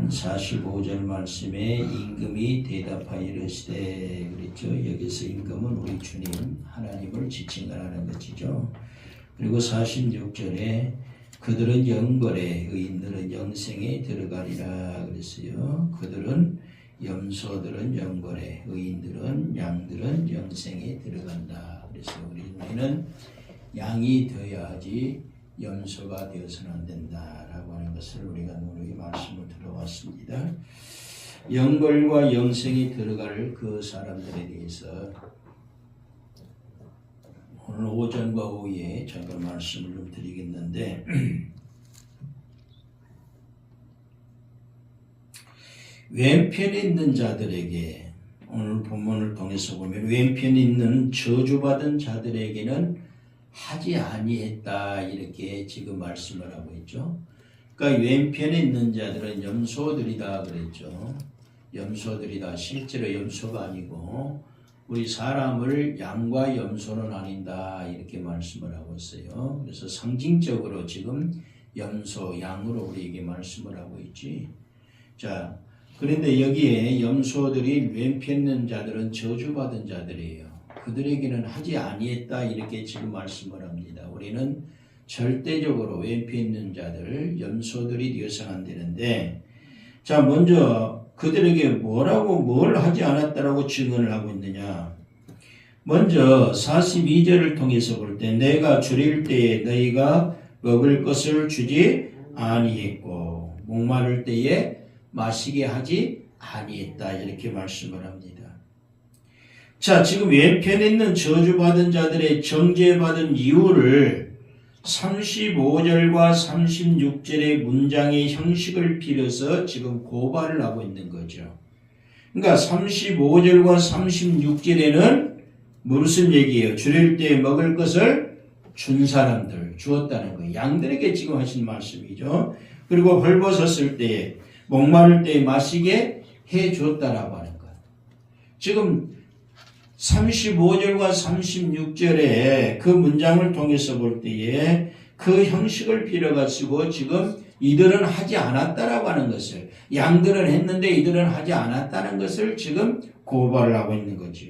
45절 말씀에 임금이 대답하여 이르시되 그랬죠. 여기서 임금은 우리 주님 하나님을 지칭하라는 것이죠. 그리고 46절에 그들은 영벌에 의인들은 영생에 들어가리라 그랬어요. 그들은 염소들은 영벌에 의인들은 양들은 영생에 들어간다. 그래서 우리는 양이 되어야 하지 염소가 되어서는 안 된다라고 하는 것을 우리가 누누이 말씀을 들어왔습니다. 영벌과 영생이 들어갈 그 사람들에 대해서 오늘 오전과 오후에 잠깐 말씀을 좀 드리겠는데 왼편에 있는 자들에게 오늘 본문을 통해서 보면 왼편에 있는 저주받은 자들에게는 하지 아니했다 이렇게 지금 말씀을 하고 있죠. 그러니까 왼편에 있는 자들은 염소들이다 그랬죠. 염소들이다. 실제로 염소가 아니고 우리 사람을 양과 염소로 나뉜다 이렇게 말씀을 하고 있어요. 그래서 상징적으로 지금 염소, 양으로 우리에게 말씀을 하고 있지. 자, 그런데 여기에 염소들이 왼편 있는 자들은 저주받은 자들이에요. 그들에게는 하지 아니했다 이렇게 지금 말씀을 합니다. 우리는 절대적으로 왼편 있는 자들, 염소들이 되어서는 안 되는데 자 먼저 그들에게 뭘 하지 않았다라고 증언을 하고 있느냐. 먼저 42절을 통해서 볼 때 내가 줄일 때에 너희가 먹을 것을 주지 아니했고 목마를 때에 마시게 하지 아니했다 이렇게 말씀을 합니다. 자, 지금 왼편에 있는 저주받은 자들의 정죄받은 이유를 35절과 36절의 문장의 형식을 빌어서 지금 고발을 하고 있는 거죠. 그러니까 35절과 36절에는 무슨 얘기예요? 줄일 때 먹을 것을 준 사람들, 주었다는 거예요. 양들에게 지금 하신 말씀이죠. 그리고 헐벗었을 때에, 목마를 때에 마시게 해줬다라고 하는 것. 지금 35절과 36절에 그 문장을 통해서 볼 때에 그 형식을 빌어가지고 지금 이들은 하지 않았다라고 하는 것을, 양들은 했는데 이들은 하지 않았다는 것을 지금 고발을 하고 있는 거죠.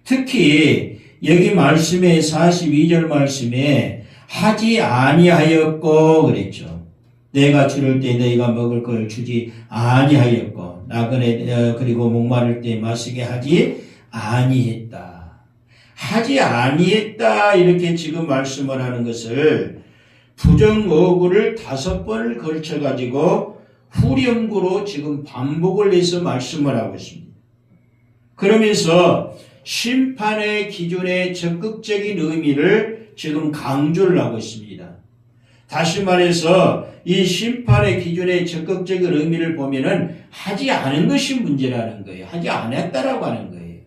특히 여기 말씀에 42절 말씀에 하지 아니하였고 그랬죠. 내가 줄일 때 너희가 먹을 걸 주지 아니하였고 나그네 그리고 목마를 때 마시게 하지 아니했다. 하지 아니했다 이렇게 지금 말씀을 하는 것을 부정어구를 5번을 걸쳐가지고 후렴구로 지금 반복을 해서 말씀을 하고 있습니다. 그러면서 심판의 기준의 적극적인 의미를 지금 강조를 하고 있습니다. 다시 말해서 이 심판의 기준의 적극적인 의미를 보면은 하지 않은 것이 문제라는 거예요. 하지 않았다라고 하는 거예요.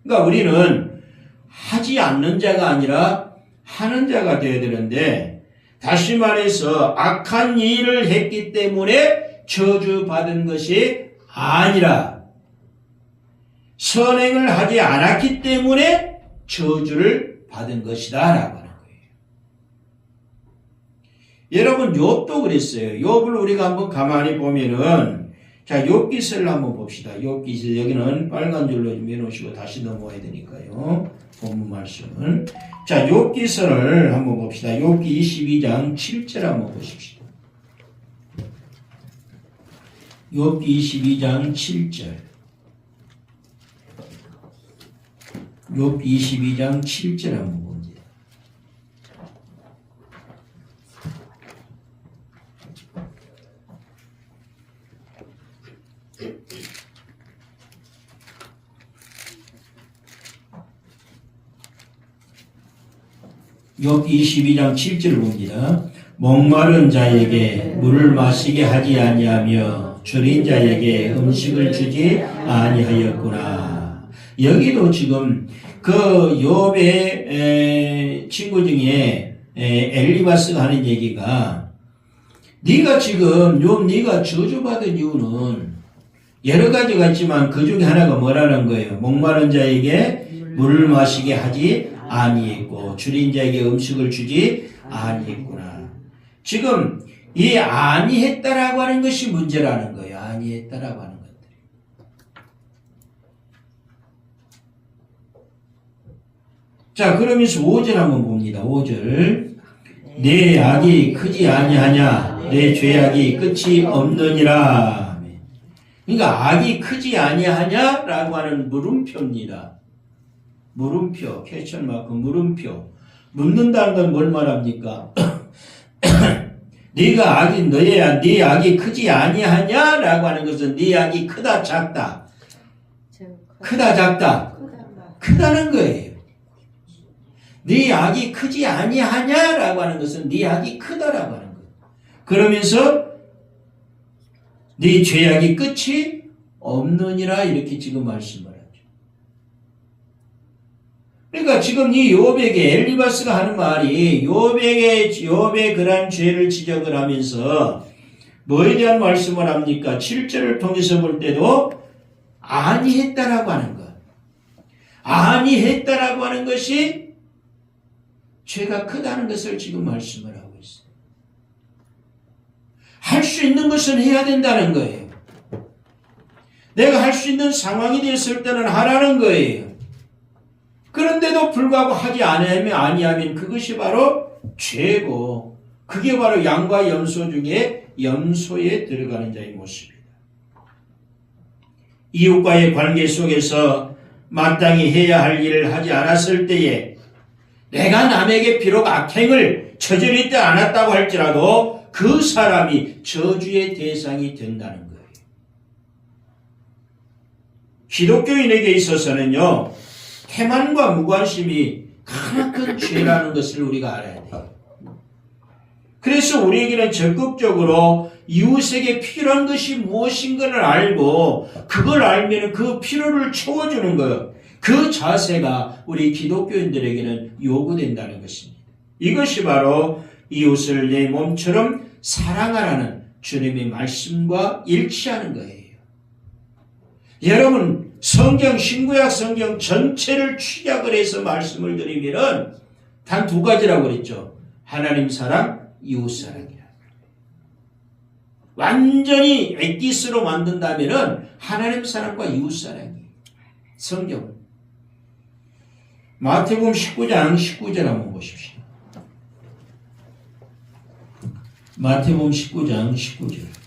그러니까 우리는 하지 않는 자가 아니라 하는 자가 되어야 되는데 다시 말해서 악한 일을 했기 때문에 저주받은 것이 아니라 선행을 하지 않았기 때문에 저주를 받은 것이다 라고 하는 거예요. 여러분 욥도 그랬어요. 욥을 우리가 한번 가만히 보면은 자, 욥기서를 한번 봅시다. 욥기서 여기는 빨간 줄로 좀 해놓으시고 다시 넘어와야 되니까요. 본문 말씀은. 자, 욥기서를 한번 봅시다. 욥기 22장 7절 한번 보십시다. 욥기 22장 7절. 욥기 22장 7절 한번 봅니다. 욥기 22장 7절을 봅니다. 목마른 자에게 물을 마시게 하지 아니하며 줄인 자에게 음식을 주지 아니하였구나. 여기도 지금 그 욥의 친구 중에 엘리바스가 하는 얘기가 네가 지금 욥 네가 저주받은 이유는 여러 가지가 있지만 그 중에 하나가 뭐라는 거예요? 목마른 자에게 물을 마시게 하지 아니했고 줄인 자에게 음식을 주지 아니했구나. 지금 이 아니했다라고 하는 것이 문제라는 거예요. 아니했다라고 하는 것들이. 자, 그러면서 5절 한번 봅니다. 5절. 내 악이 크지 아니하냐? 내 죄악이 끝이 없느니라. 그러니까 악이 크지 아니하냐라고 하는 물음표입니다. 물음표, 퀘스천 마크, 물음표. 묻는다는 건 뭘 말합니까? 네가 악이 네 악이 크지 아니하냐라고 하는 것은 네 악이 크다 작다. 크다 작다. 크다는 거예요. 네 악이 크지 아니하냐라고 하는 것은 네 악이 크다라고 하는 거예요. 그러면서 네 죄악이 끝이 없느니라 이렇게 지금 말씀을 하죠. 그러니까 지금 이 욥에게 엘리바스가 하는 말이 욥의 그러한 죄를 지적을 하면서 뭐에 대한 말씀을 합니까? 7절을 통해서 볼 때도 아니했다라고 하는 것. 아니했다라고 하는 것이 죄가 크다는 것을 지금 말씀을 하고 있어요. 할 수 있는 것은 해야 된다는 거예요. 내가 할 수 있는 상황이 됐을 때는 하라는 거예요. 그런데도 불구하고 하지 아니하면 그것이 바로 죄고 그게 바로 양과 염소 중에 염소에 들어가는 자의 모습이다. 이웃과의 관계 속에서 마땅히 해야 할 일을 하지 않았을 때에 내가 남에게 비록 악행을 저지르지 않았다고 할지라도 그 사람이 저주의 대상이 된다는 거예요. 기독교인에게 있어서는요. 태만과 무관심이 크나큰 죄라는 것을 우리가 알아야 돼요. 그래서 우리에게는 적극적으로 이웃에게 필요한 것이 무엇인가를 알고 그걸 알면 그 필요를 채워주는 것. 그 자세가 우리 기독교인들에게는 요구된다는 것입니다. 이것이 바로 이웃을 내 몸처럼 사랑하라는 주님의 말씀과 일치하는 거예요. 여러분 성경 신구약 성경 전체를 취약을 해서 말씀을 드리면은 단 두 가지라고 그랬죠. 하나님 사랑, 이웃 사랑이라. 완전히 엑기스로 만든다면은 하나님 사랑과 이웃 사랑이 성경. 마태복음 19장 19절 한번 보십시오. 마태복음 19장 19절.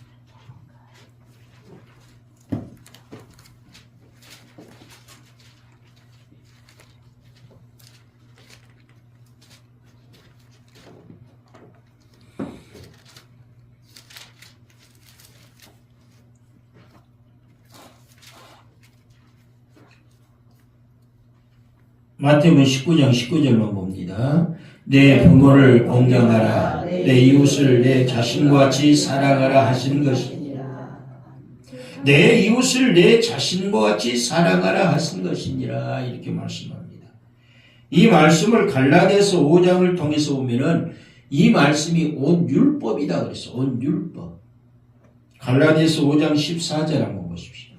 마태복음 19장 19절만 봅니다. 내 부모를 공경하라. 내 이웃을 내 자신과 같이 사랑하라 하신 것이니라. 내 이웃을 내 자신과 같이 사랑하라 하신 것이니라. 이렇게 말씀합니다. 이 말씀을 갈라디아서 5장을 통해서 보면은 이 말씀이 온 율법이다 그랬어. 온 율법. 갈라디아서 5장 14절 한번 보십시오.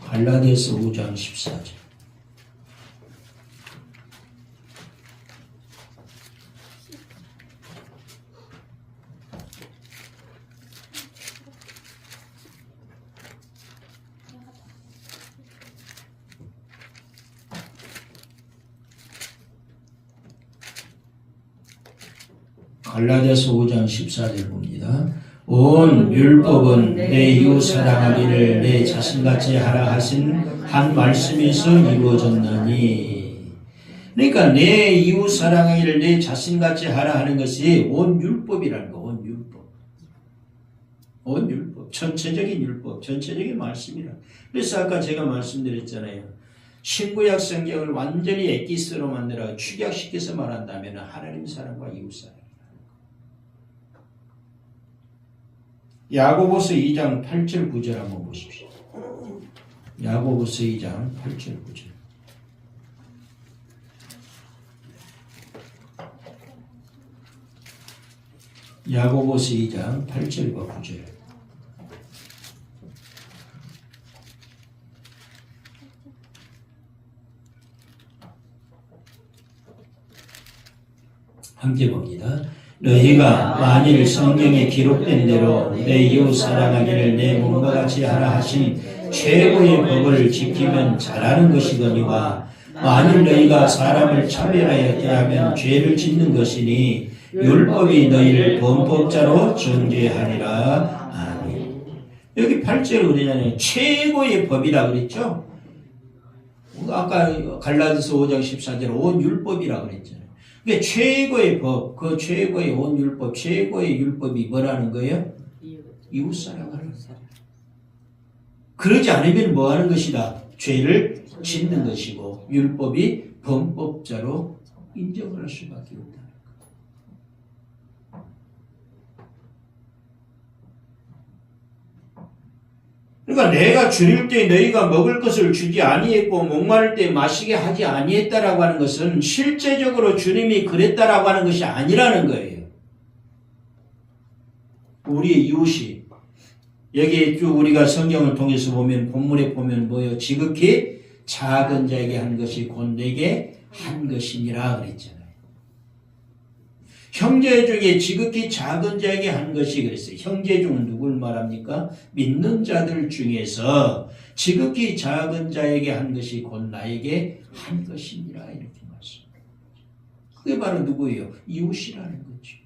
갈라디아서 5장 14절. 갈라디아서 5장 14절 봅니다. 온 율법은 내 이웃 사랑하기를 내 자신같이 하라 하신 한 말씀에서 이루어졌나니. 그러니까 내 이웃 사랑하기를 내 자신같이 하라 하는 것이 온 율법이라는 거. 온 율법. 온 율법. 전체적인 율법. 전체적인 말씀이라. 그래서 아까 제가 말씀드렸잖아요. 신구약 성경을 완전히 엑기스로 만들어 축약시켜서 말한다면 하나님 사랑과 이웃 사랑. 야고보서 2장 8절 9절 한번 보십시오. 야고보서 2장 8절 9절. 야고보서 2장 8절과 9절. 함께 봅니다. 너희가 만일 성경에 기록된 대로 내 이웃 사랑하기를 내 몸과 같이 하라 하신 최고의 법을 지키면 잘하는 것이거니와 만일 너희가 사람을 차별하여 대하면 죄를 짓는 것이니 율법이 너희를 범법자로 정죄하리라. 아멘. 여기 8절 그러잖아요. 최고의 법이라 그랬죠. 아까 갈라디아서 5장 14절 온 율법이라 그랬잖아요. 그게 최고의 법, 그 최고의 온 율법, 최고의 율법이 뭐라는 거예요? 이웃 사랑하는 사람. 그러지 않으면 뭐 하는 것이다? 죄를 짓는 것이고 율법이 범법자로 인정을 할 수밖에 없다. 그러니까 내가 줄일 때 너희가 먹을 것을 주지 아니했고 목마를 때 마시게 하지 아니했다라고 하는 것은 실제적으로 주님이 그랬다라고 하는 것이 아니라는 거예요. 우리의 이웃이 여기 쭉 우리가 성경을 통해서 보면 본문에 보면 뭐예요? 지극히 작은 자에게 한 것이 곧 내게 한 것이니라 그랬잖아요. 형제 중에 지극히 작은 자에게 한 것이 그랬어요. 형제 중은 누굴 말합니까? 믿는 자들 중에서 지극히 작은 자에게 한 것이 곧 나에게 한 것이니라 이렇게 말씀합니다. 그게 바로 누구예요? 이웃이라는 거죠.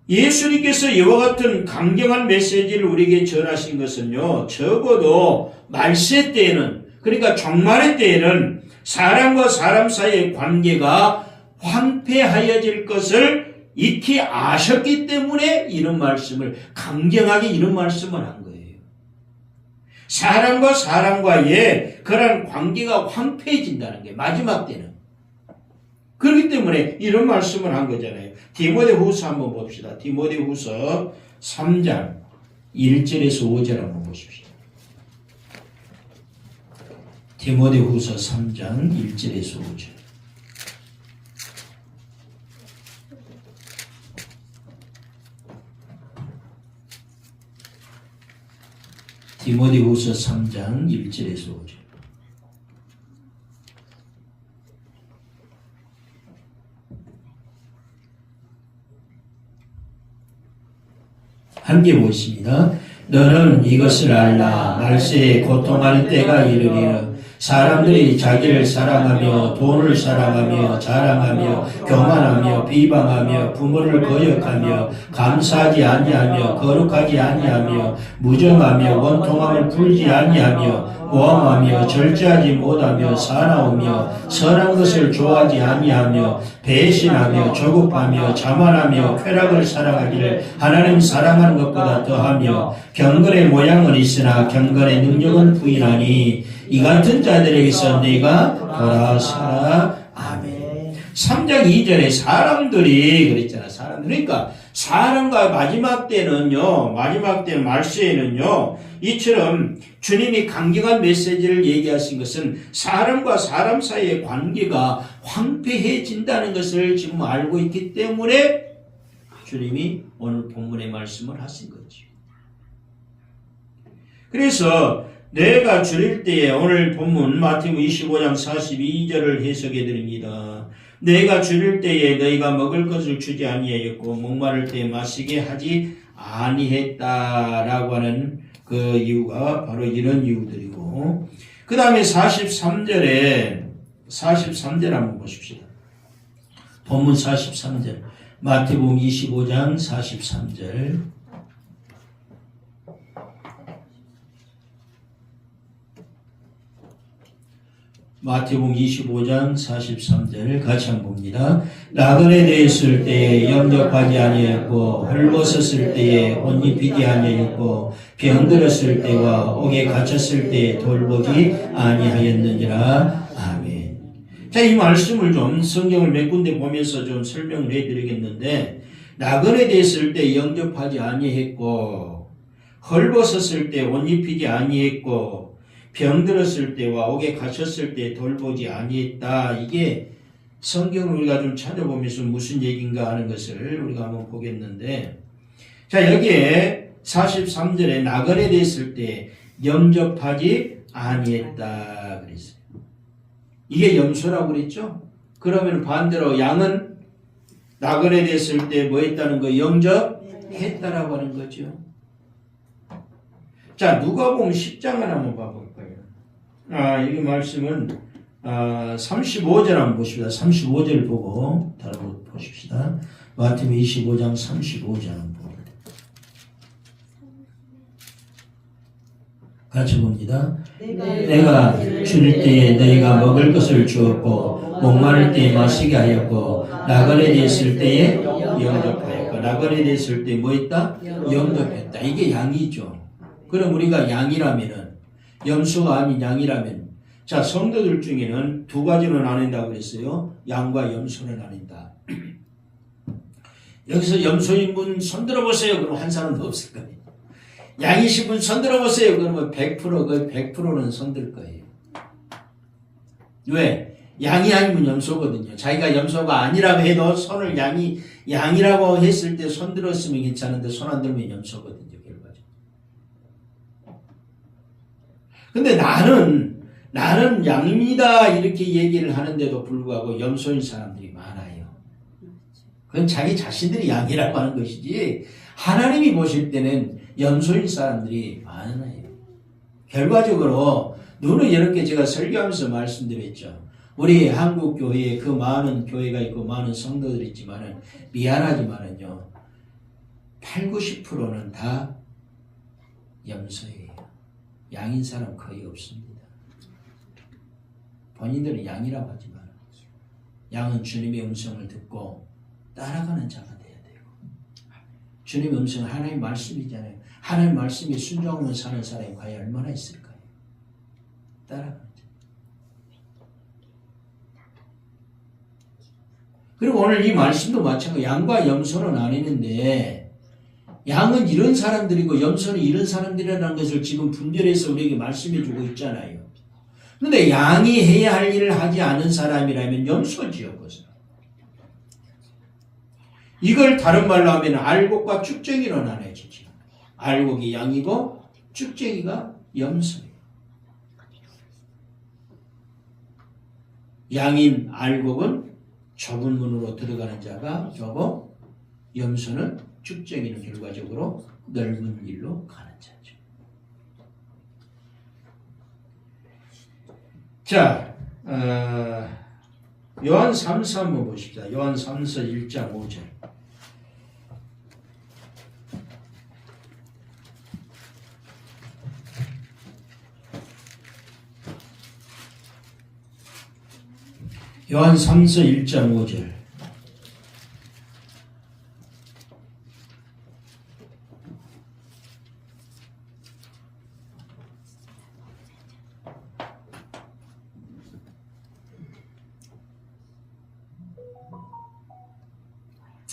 예수님께서 이와 같은 강경한 메시지를 우리에게 전하신 것은요, 적어도 말세 때에는, 그러니까 종말의 때에는 사람과 사람 사이의 관계가 황폐하여질 것을 익히 아셨기 때문에 이런 말씀을, 강경하게 이런 말씀을 한 거예요. 사람과 사람과의 그런 관계가 황폐해진다는 게 마지막 때는. 그렇기 때문에 이런 말씀을 한 거잖아요. 디모데후서 한번 봅시다. 디모데후서 3장 1절에서 5절 한번 보십시오. 디모데후서 3장 1절에서 5절. 디모데후서 3장 1절에서 5절. 함께 보겠습니다. 너는 이것을 알라. 말세에 고통하는 때가 이르리라. 사람들이 자기를 사랑하며 돈을 사랑하며 자랑하며 교만하며 비방하며 부모를 거역하며 감사하지 아니하며 거룩하지 아니하며 무정하며 원통함을 풀지 아니하며 모함하며 절제하지 못하며 사나우며 선한 것을 좋아하지 아니하며 배신하며 조급하며 자만하며 쾌락을 사랑하기를 하나님 사랑하는 것보다 더하며 경건의 모양은 있으나 경건의 능력은 부인하니 이 같은 자들에게서 네가 돌아서라. 아멘. 3장 2절에 사람들이 그랬잖아. 그러니까 사람과 마지막 때는요, 마지막 때 말세에는요, 이처럼 주님이 강경한 메시지를 얘기하신 것은 사람과 사람 사이의 관계가 황폐해진다는 것을 지금 알고 있기 때문에 주님이 오늘 본문의 말씀을 하신 거죠. 그래서 내가 줄일 때에 오늘 본문 마태복음 25장 42절을 해석해 드립니다. 내가 줄일 때에 너희가 먹을 것을 주지 아니하였고 목마를 때에 마시게 하지 아니했다라고 하는 그 이유가 바로 이런 이유들이고, 그 다음에 43절 한번 보십시다. 본문 43절 마태복음 25장 43절. 마태복음 25장 43절 같이 한번 봅니다. 나그네 되었을 때에 영접하지 아니하였고 헐벗었을 때에 옷 입히지 아니하였고 병들었을 때와 옥에 갇혔을 때에 돌보지 아니하였느니라. 아멘. 자, 이 말씀을 좀 성경을 몇 군데 보면서 좀 설명을 해드리겠는데, 나그네 되었을 때 영접하지 아니했고 헐벗었을 때 옷 입히지 아니했고 병들었을 때와 옥에 갇혔을 때 돌보지 아니했다. 이게 성경을 우리가 좀 찾아보면서 무슨 얘기인가 하는 것을 우리가 한번 보겠는데, 자, 여기에 43절에 나그네 됐을 때 영접하지 아니했다 그랬어요. 이게 염소라고 그랬죠? 그러면 반대로 양은 나그네 됐을 때 뭐 했다는 거? 영접했다라고 하는 거죠. 자, 누가복음 10장을 한번 봐볼까요? 이 말씀은 35절 한번 보십시다. 35절 보고 다른 보십시다. 마태복음 25장 35절 한번 봅니다. 같이 봅니다. 내가 줄 때에 너희가 먹을 것을 주었고 목마를 때에 마시게 하였고 나그네 됐을 때에 영접하였고 나그네 됐을 때 뭐 했다? 영접했다. 이게 양이죠. 그럼 우리가 양이라면은 염소가 아닌 양이라면 자 성도들 중에는 두 가지로 나뉜다고 그랬어요. 양과 염소를 나뉜다. 여기서 염소인 분 손들어 보세요. 그럼 한 사람도 없을 거예요. 양이신 분 손들어 보세요. 그러면 100% 거의 100%는 손들 거예요. 왜? 양이 아니면 염소거든요. 자기가 염소가 아니라고 해도 손을 양이라고 했을 때 손 들었으면 괜찮은데 손 안 들면 염소거든요. 결과적으로. 근데 나는 양입니다. 이렇게 얘기를 하는데도 불구하고 염소인 사람들이 많아요. 그건 자기 자신들이 양이라고 하는 것이지 하나님이 보실 때는 염소인 사람들이 많아요. 결과적으로 눈은 이렇게 제가 설교하면서 말씀드렸죠. 우리 한국 교회에 그 많은 교회가 있고 많은 성도들이 있지만은 미안하지만은요 80~90%는 다 염소예요. 양인 사람 거의 없습니다. 본인들은 양이라고 하지만 양은 주님의 음성을 듣고 따라가는 자가 돼야 되고 주님의 음성은 하나님의 말씀이잖아요. 하나님의 말씀에 순종하며 사는 사람이 과연 얼마나 있을까요? 따라가는 자. 그리고 오늘 이 말씀도 마찬가지로 양과 염소로 나뉘는데 양은 이런 사람들이고 염소는 이런 사람들이라는 것을 지금 분별해서 우리에게 말씀해 주고 있잖아요. 그런데 양이 해야 할 일을 하지 않은 사람이라면 염소지요. 그것은. 이걸 다른 말로 하면 알곡과 쭉쟁이로 나눠지죠. 알곡이 양이고 쭉쟁이가 염소예요. 양인 알곡은 좁은 문으로 들어가는 자가 저고 염소는 쭉쟁이는 결과적으로 넓은 길로 가는 자죠. 자, 요한 3서 한번 보십시다. 요한 3서 1장 5절. 요한 3서 1장 5절.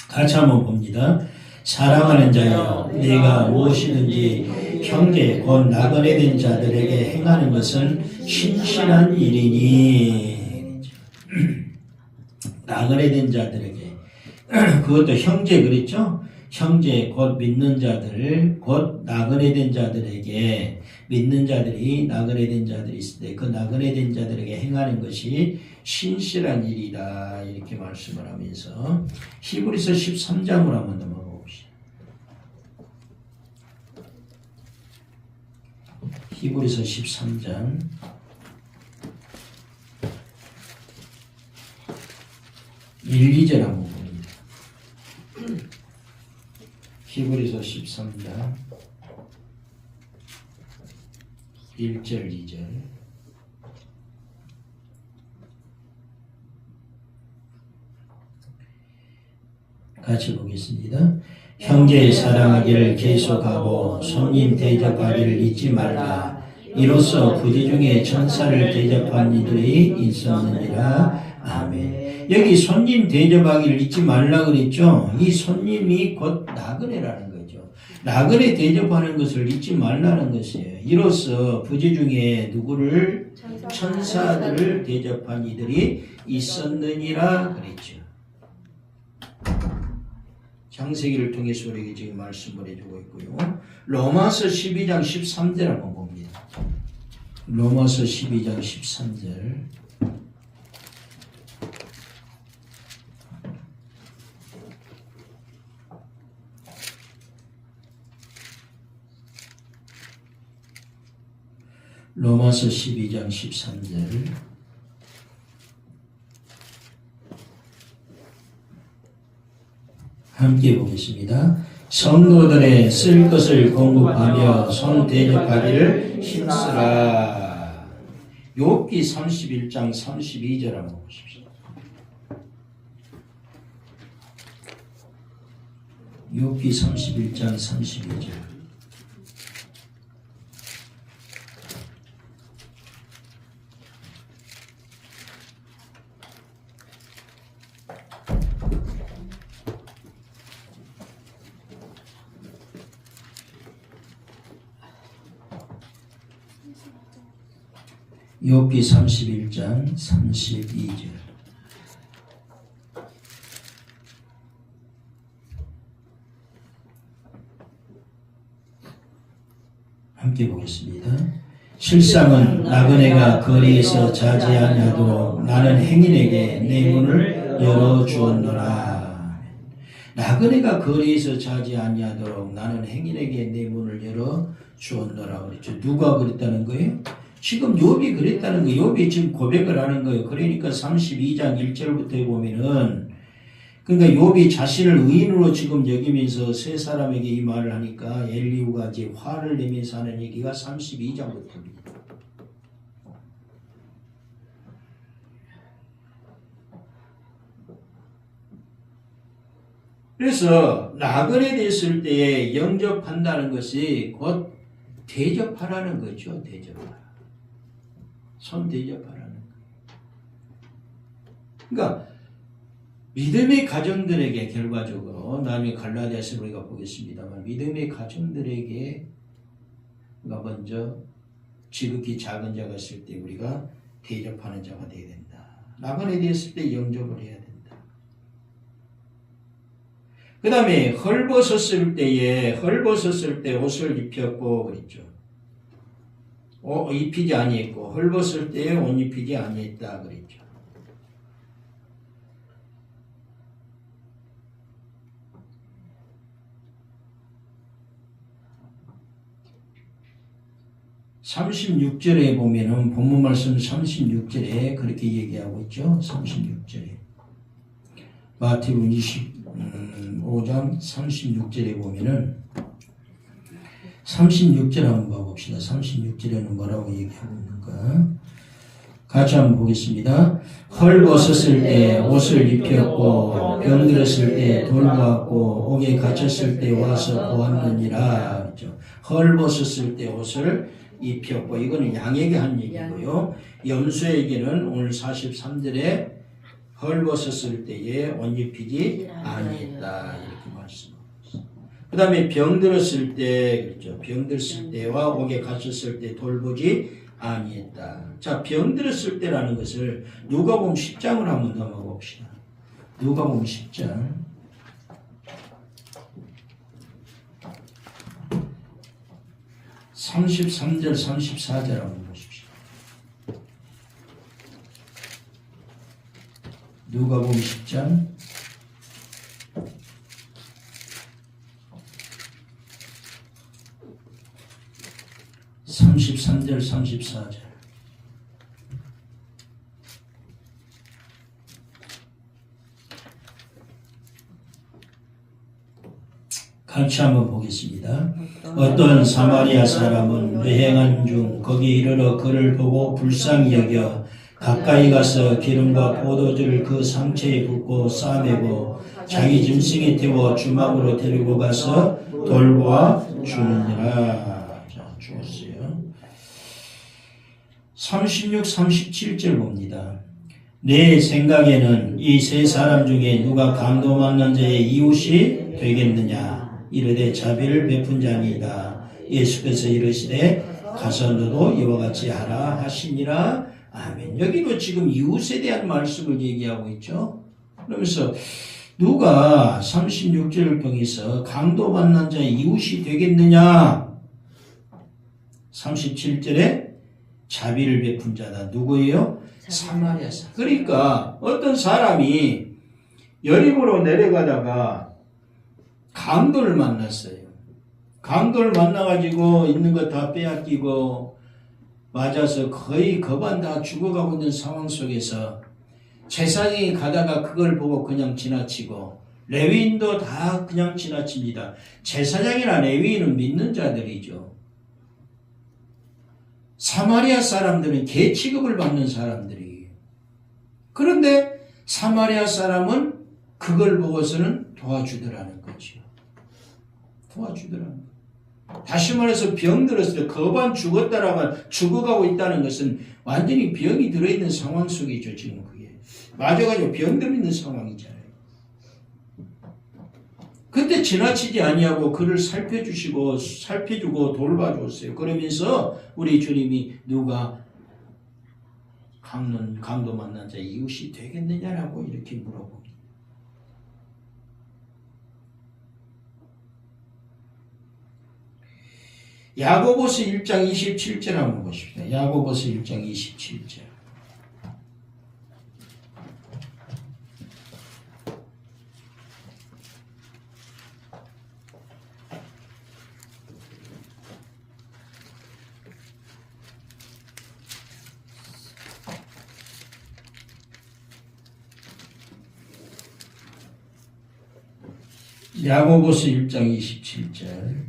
같이 한번 봅니다. 사랑하는 자여, 네가 무엇이든지 형제 곧 나그네 된 자들에게 행하는 것은 신실한 일이니. 나그네 된 자들에게 그것도 형제 그랬죠? 형제 곧 믿는 자들 곧 나그네 된 자들에게 믿는 자들이 나그네 된 자들이 있을 때 그 나그네 된 자들에게 행하는 것이 신실한 일이다 이렇게 말씀을 하면서 히브리서 13장으로 한번 넘어가 봅시다. 히브리서 13장 1, 2절 한번 봅니다. 히브리서 13장 1절 2절 같이 보겠습니다. 형제 사랑하기를 계속하고 손님 대접하기를 잊지 말라. 이로써 부지 중에 천사를 대접한 이들이 있었느니라. 아멘. 여기 손님 대접하기를 잊지 말라 그랬죠. 이 손님이 곧 나그네라는 거죠. 나그네 대접하는 것을 잊지 말라는 것이에요. 이로써 부지 중에 누구를 천사들을 대접한 이들이 있었느니라 그랬죠. 창세기를 통해서 우리에게 지금 말씀을 해주고 있고요. 로마서 12장 13절 한번 봅니다. 로마서 12장 13절 로마서 12장 13절. 함께 보겠습니다. 성도들의 쓸 것을 공급하며 손 대접하기를 힘쓰라. 욥기 31장 32절 한번 보십시오. 욥기 31장 32절. 욥기 31장 32절. 함께 보겠습니다. 실상은 나그네가 거리에서 자지 아니하도록 나는 행인에게 내 문을 열어주었노라. 나그네가 거리에서 자지 아니하도록 나는 행인에게 내 문을 열어주었노라 그랬죠. 누가 그랬다는 거예요? 지금 욥이 그랬다는 거예요. 욥이 지금 고백을 하는 거예요. 그러니까 32장 1절부터 보면은, 그러니까 욥이 자신을 의인으로 지금 여기면서 세 사람에게 이 말을 하니까 엘리후가 이제 화를 내면서 하는 얘기가 32장부터입니다. 그래서 나그네 됐을 때에 영접한다는 것이 곧 대접하라는 거죠. 대접하라. 손 대접하라는 거예요. 그러니까 믿음의 가정들에게 결과적으로 나중에 갈라디아서 우리가 보겠습니다만 믿음의 가정들에게 우리가 먼저 지극히 작은 자가 있을 때 우리가 대접하는 자가 되어야 된다. 나그네 되었을 때 영접을 해야 된다. 그 다음에 헐벗었을 때 옷을 입혔고 그랬죠. 입히지 아니했고 헐벗을 때에 옷 입히지 아니했다 그랬죠. (36절에) 보면은 본문 말씀 36절에 그렇게 얘기하고 있죠. 36절에 마태복음 25장 36절에 보면은 36절 한번 봐봅시다. 36절에는 뭐라고 얘기하고 있는가? 같이 한번 보겠습니다. 헐벗었을 때 옷을 입혔고 병들었을 때 돌보았고 옥에 갇혔을 때 와서 보았느니라. 그렇죠? 헐벗었을 때 옷을 입혔고 이거는 양에게 한 얘기고요. 염소에게는 오늘 43절에 헐벗었을 때에 옷 입히지 아니했다 이렇게 말씀합니다. 그 다음에 병들었을 때, 그렇죠. 병들었을 때와 옥에 갇혔을 때 돌보지 아니했다. 자, 병들었을 때라는 것을 누가복음 10장을 한번 넘어봅시다. 누가복음 10장. (33절) (34절) 한번 보십시오. 누가복음 10장 33절 34절. 같이 한번 보겠습니다. 어떤 사마리아 사람은 여행한 중 거기 이르러 그를 보고 불쌍히 여겨 가까이 가서 기름과 포도주를 그 상처에 붓고 싸매고 자기 짐승에 태워 주막으로 데리고 가서 돌보아 주느니라. 자, 주었어요. 36, 37절 봅니다. 내 생각에는 이 세 사람 중에 누가 강도 만난 자의 이웃이 되겠느냐? 이르되 자비를 베푼 자니이다. 예수께서 이르시되 가서 너도 이와 같이 하라 하시니라. 아멘. 여기도 지금 이웃에 대한 말씀을 얘기하고 있죠. 그러면서 누가 36절을 통해서 강도 만난 자의 이웃이 되겠느냐? 37절에 자비를 베푼 자다. 누구예요? 사마리아 사람. 그러니까 어떤 사람이 여리고로 내려가다가 강도를 만났어요. 강도를 만나가지고 있는 거 다 빼앗기고 맞아서 거의 거반 다 죽어가고 있는 상황 속에서 제사장이 가다가 그걸 보고 그냥 지나치고 레위인도 다 그냥 지나칩니다. 제사장이나 레위인은 믿는 자들이죠. 사마리아 사람들은 개 취급을 받는 사람들이에요. 그런데 사마리아 사람은 그걸 보고서는 도와주더라는 거죠. 도와주더라는 거예요. 다시 말해서 병 들었을 때 거반 죽었다라고 죽어가고 있다는 것은 완전히 병이 들어있는 상황 속이죠. 지금 그게 맞아가지고 병 들어있는 상황이잖아요. 그때 지나치지 아니하고 그를 살펴주고 돌봐줬어요. 그러면서 우리 주님이 누가 강도 만난 자 이웃이 되겠느냐라고 이렇게 물어봅니다. 야고보서 1장 27절 한번 보십시오. 야고보서 1장 27절. 야고보서 1장 27절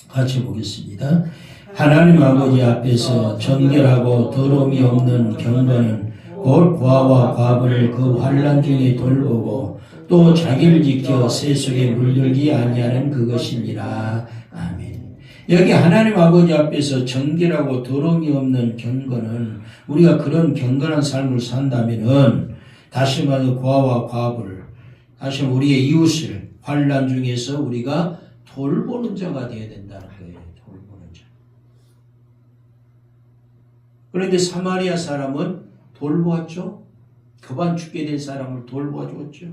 같이 보겠습니다. 하나님 아버지 앞에서 정결하고 더러움이 없는 경건은 곧 고아와 과부를 그 환난 중에 돌보고 또 자기를 지켜 세속에 물들기 아니하는 그것이니라. 아멘. 여기 하나님 아버지 앞에서 정결하고 더러움이 없는 경건은 우리가 그런 경건한 삶을 산다면은 다시 말해서 고아와 과부를 다시 우리의 이웃을 환난 중에서 우리가 돌보는 자가 되어야 된다는 거예요. 돌보는 자. 그런데 사마리아 사람은 돌보았죠. 거반 죽게 된 사람을 돌보아주었죠.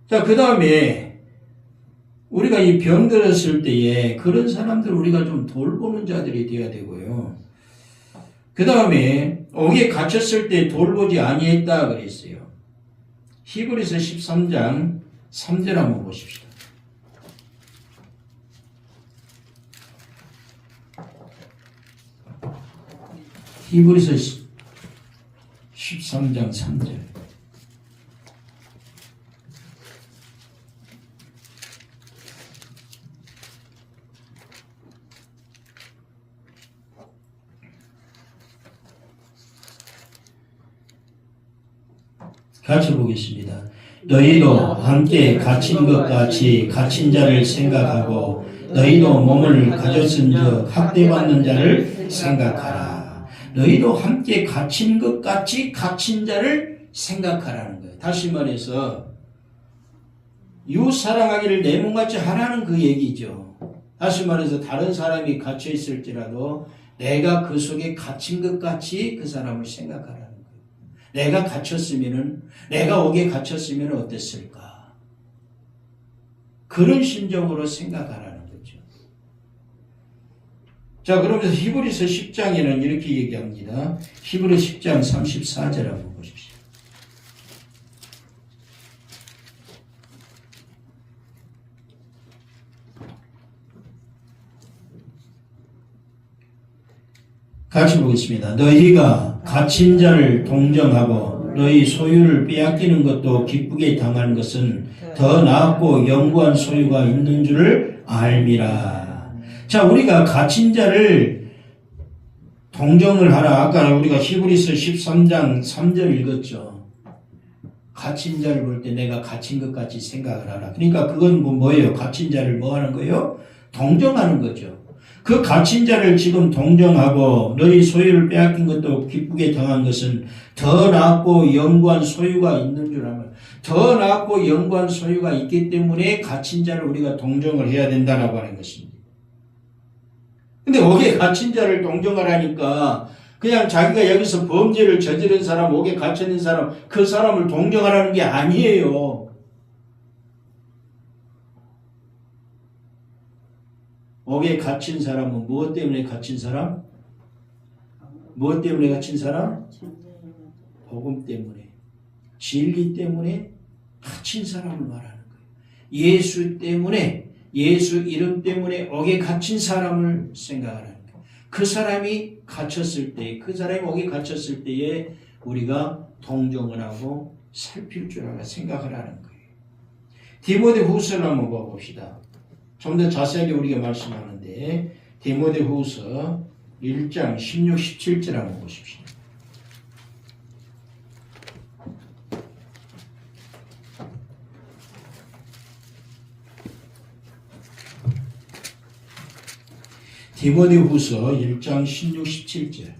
자, 그 다음에 우리가 이 병 들었을 때에 그런 사람들 우리가 좀 돌보는 자들이 되어야 되고요. 그 다음에 옥에 갇혔을 때 돌보지 아니했다 그랬어요. 히브리서 13장 3절 한번 보십시다. 히브리서 13장 3절. 같이 보겠습니다. 너희도 함께 갇힌 것 같이 갇힌 자를 생각하고 너희도 몸을 가졌은즉 학대받는 자를 생각하라. 너희도 함께 갇힌 것 같이 갇힌 자를 생각하라는 거예요. 다시 말해서 이웃 사랑하기를 내 몸같이 하라는 그 얘기죠. 다시 말해서 다른 사람이 갇혀 있을지라도 내가 그 속에 갇힌 것 같이 그 사람을 생각하라는 거예요. 내가 갇혔으면은, 내가 옥에 갇혔으면 어땠을까? 그런 심정으로 생각하라는 거죠. 자, 그러면서 히브리서 10장에는 이렇게 얘기합니다. 히브리서 10장 34절 한번 보십시오. 같이 보겠습니다. 너희가 갇힌 자를 동정하고 너희 소유를 빼앗기는 것도 기쁘게 당하는 것은 더 낫고 영구한 소유가 있는 줄을 알미라. 자, 우리가 갇힌 자를 동정을 하라. 아까 우리가 히브리서 13장 3절 읽었죠. 갇힌 자를 볼 때 내가 갇힌 것 같이 생각을 하라. 그러니까 그건 뭐예요? 갇힌 자를 뭐 하는 거예요? 동정하는 거죠. 그 갇힌 자를 지금 동정하고 너희 소유를 빼앗긴 것도 기쁘게 당한 것은 더 낫고 영구한 소유가 있는 줄 알면 더 낫고 영구한 소유가 있기 때문에 갇힌 자를 우리가 동정을 해야 된다라고 하는 것입니다. 근데 옥에 갇힌 자를 동정하라니까 그냥 자기가 여기서 범죄를 저지른 사람, 옥에 갇혀있는 사람, 그 사람을 동정하라는 게 아니에요. 옥에 갇힌 사람은 무엇 때문에 갇힌 사람? 무엇 때문에 갇힌 사람? 복음 때문에. 진리 때문에 갇힌 사람을 말하는 거예요. 예수 때문에, 예수 이름 때문에 옥에 갇힌 사람을 생각하는 거예요. 그 사람이 갇혔을 때, 그 사람이 옥에 갇혔을 때에 우리가 동정을 하고 살필 줄 알아 생각하라는 거예요. 디모데후서를 한번 봅시다. 좀 더 자세하게 우리가 말씀하는데 디모데후서 1장 16, 17절 한번 보십시오. 디모데후서 1장 16, 17절.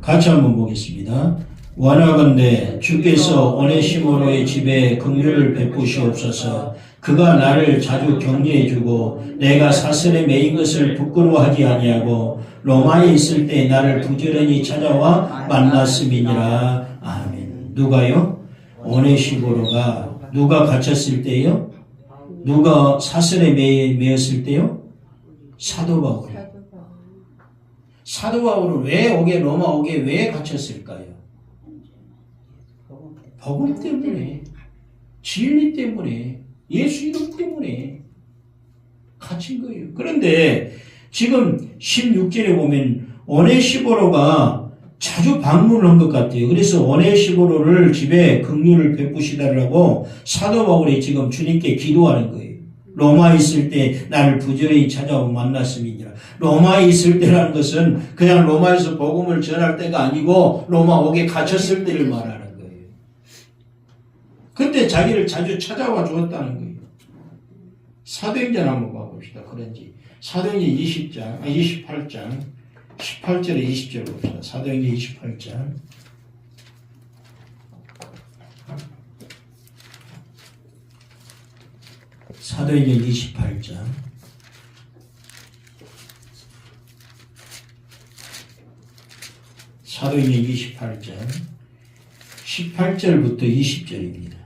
같이 한번 보겠습니다. 원하건대 주께서 오네시모로의 집에 긍휼을 베푸시옵소서. 그가 나를 자주 격려해주고 내가 사슬에 매인 것을 부끄러워하지 아니하고 로마에 있을 때 나를 부지런히 찾아와 만났음이니라. 아멘. 누가요? 오네시모로가 누가 갇혔을 때요? 누가 사슬에 매였을 때요? 사도 바울. 사도 바울은 왜 로마 옥에 왜 갇혔을까요? 복음 때문에, 진리 때문에, 예수 이름 때문에 갇힌 거예요. 그런데 지금 16절에 보면 오네시보로가 자주 방문을 한 것 같아요. 그래서 오네시보로를 집에 긍휼을 베푸시달라고 사도 바울이 지금 주님께 기도하는 거예요. 로마에 있을 때 나를 부지런히 찾아오고 만났음이니라. 로마에 있을 때라는 것은 그냥 로마에서 복음을 전할 때가 아니고 로마 옥에 갇혔을 때를 말하는 거예요. 그때 자기를 자주 찾아와 주었다는 거예요. 사도행전 한번 봐봅시다. 그런지 사도행전 28장 18절에 20절 봅시다. 사도행전 28장 사도행전 28장 사도행전 28장 18절부터 20절입니다.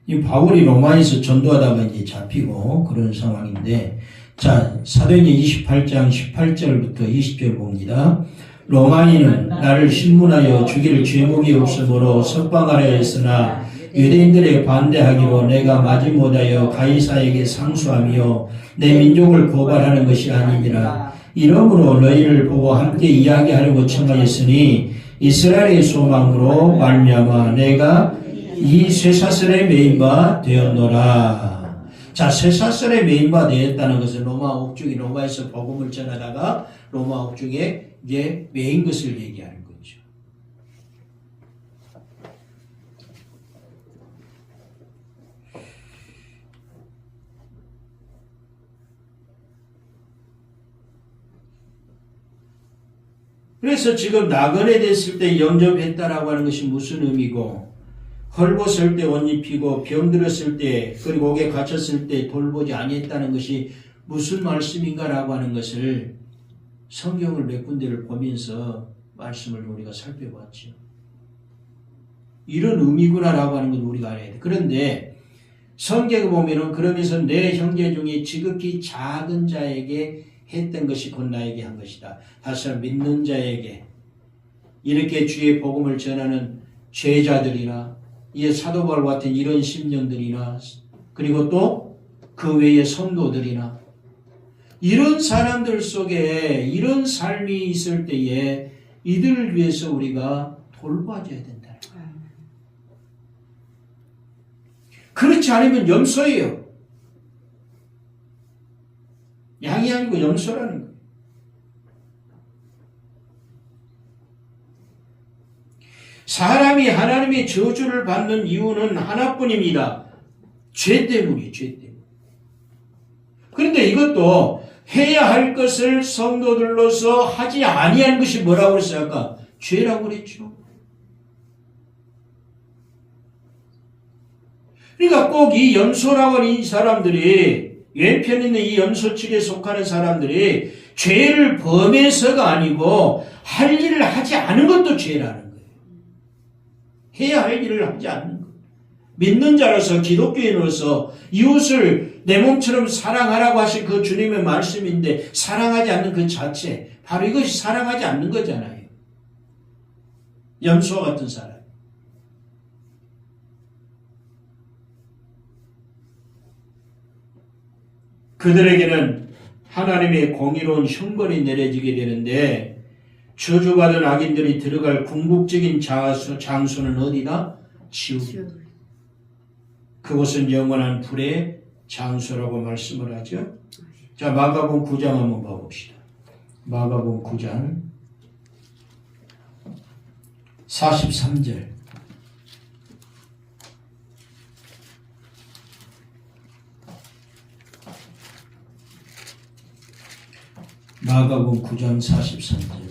이 바울이 로마에서 전도하다가 이제 잡히고 그런 상황인데, 자, 사도행전 28장 18절부터 20절 봅니다. 로마인은 나를 신문하여 죽일 죄목이 없으므로 석방하려 했으나 유대인들의 반대하기로 내가 마지못하여 가이사에게 상수하며 내 민족을 고발하는 것이 아니니라. 이러므로 너희를 보고 함께 이야기하려고 청하였으니 이스라엘의 소망으로 말미암아 내가 이 쇠사슬에 매인 바 되었노라. 자, 쇠사슬에 매인 바 되었다는 것은 로마 옥중이 로마에서 복음을 전하다가 로마 옥중에 이제 매인 것을 얘기하는 거죠. 그래서 지금 나그네 됐을 때 영접했다라고 하는 것이 무슨 의미고, 헐벗을 때 옷 입히고 병들었을 때 그리고 옥에 갇혔을 때 돌보지 아니했다는 것이 무슨 말씀인가라고 하는 것을 성경을 몇 군데를 보면서 말씀을 우리가 살펴봤죠. 이런 의미구나라고 하는 걸 우리가 알아야 돼. 그런데 성경에 보면은 그러면서 내 형제 중에 지극히 작은 자에게 했던 것이 곧 나에게 한 것이다. 다시 한번 믿는 자에게 이렇게 주의 복음을 전하는 제자들이나 이 사도 바울 같은 이런 심령들이나 그리고 또 그 외의 성도들이나 이런 사람들 속에 이런 삶이 있을 때에 이들을 위해서 우리가 돌봐줘야 된다. 그렇지 않으면 염소예요. 양이 아니고 염소라는 거예요. 사람이 하나님의 저주를 받는 이유는 하나뿐입니다. 죄 때문이에요. 죄 때문에. 그런데 이것도 해야 할 것을 성도들로서 하지 아니한 것이 뭐라고 그랬어요? 아까 죄라고 그랬죠. 그러니까 꼭 이 염소라고 하는 이 사람들이, 왼편 있는 이 염소 측에 속하는 사람들이 죄를 범해서가 아니고 할 일을 하지 않은 것도 죄라는 거예요. 해야 할 일을 하지 않는 것. 믿는 자로서 기독교인으로서 이웃을 내 몸처럼 사랑하라고 하신 그 주님의 말씀인데 사랑하지 않는 그 자체, 바로 이것이 사랑하지 않는 거잖아요. 염소와 같은 사람. 그들에게는 하나님의 공의로운 형벌이 내려지게 되는데 저주받은 악인들이 들어갈 궁극적인 장소는 어디다? 지옥. 그곳은 영원한 불의 장소라고 말씀을 하죠. 자, 마가복음 9장 한번 봐봅시다. 마가복음 9장 43절. 마가복음 9장 43절.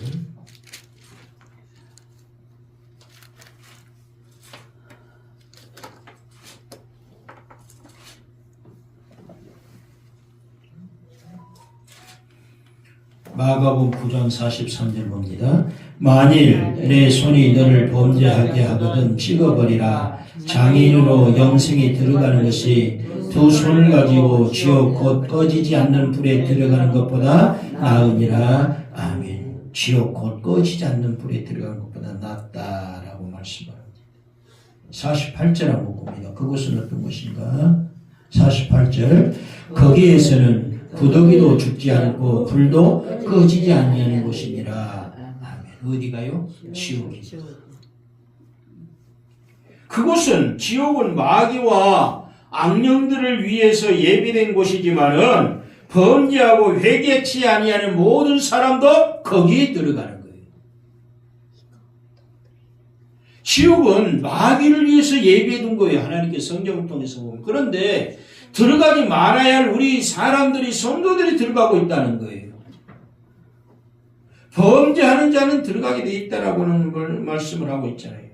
마가복음 9장 43절 봅니다. 만일 내 손이 너를 범죄하게 하거든 찍어버리라. 장애인으로 영생에 들어가는 것이 두 손을 가지고 지옥 곧 꺼지지 않는 불에 들어가는 것보다 나으니라. 아멘. 지옥 곧 꺼지지 않는 불에 들어가는 것보다 낫다라고 말씀합니다. 48절 한번 봅니다. 그것은 어떤 것인가? 48절. 거기에서는 구더기도 죽지 않고 불도 꺼지지 않는 곳이니라. 아멘. 어디가요? 지옥입니다. 그곳은 지옥은 마귀와 악령들을 위해서 예비된 곳이지만은 범죄하고 회개치 아니하는 모든 사람도 거기에 들어가는 거예요. 지옥은 마귀를 위해서 예비해 둔 거예요. 하나님께 성경을 통해서 보면. 그런데 들어가지 말아야 할 우리 사람들이, 성도들이 들어가고 있다는 거예요. 범죄하는 자는 들어가게 돼 있다라고는 말씀을 하고 있잖아요.